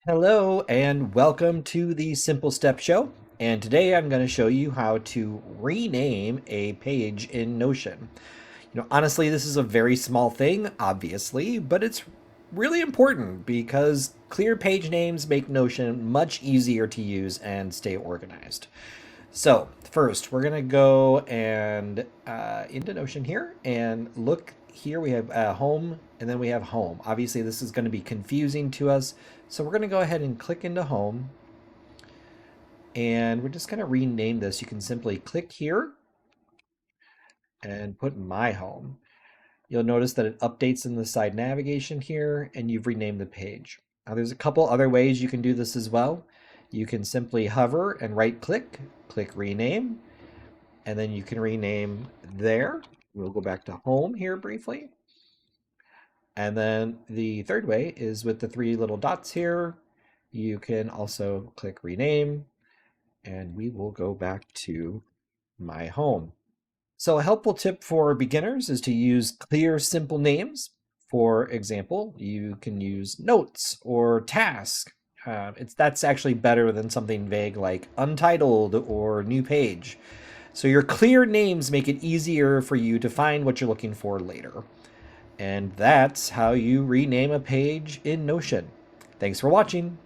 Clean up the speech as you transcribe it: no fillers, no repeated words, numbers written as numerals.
Hello and welcome to the Simple Step Show. And today I'm going to show you how to rename a page in Notion. Honestly, this is a very small thing, obviously, but it's really important because clear page names make Notion much easier to use and stay organized. So first, we're going to go and into Notion here and look here. We have home and then we have home. Obviously, this is going to be confusing to us. So we're going to go ahead and click into home and we're just going to rename this. You can simply click here and put my home. You'll notice that it updates in the side navigation here and you've renamed the page. Now there's a couple other ways you can do this as well. You can simply hover and right click, click rename, and then you can rename there. We'll go back to home here briefly. And then the third way is with the three little dots here. You can also click rename and we will go back to my home. So a helpful tip for beginners is to use clear, simple names. For example, you can use notes or task. That's actually better than something vague like untitled or new page. So your clear names make it easier for you to find what you're looking for later. And that's how you rename a page in Notion. Thanks for watching.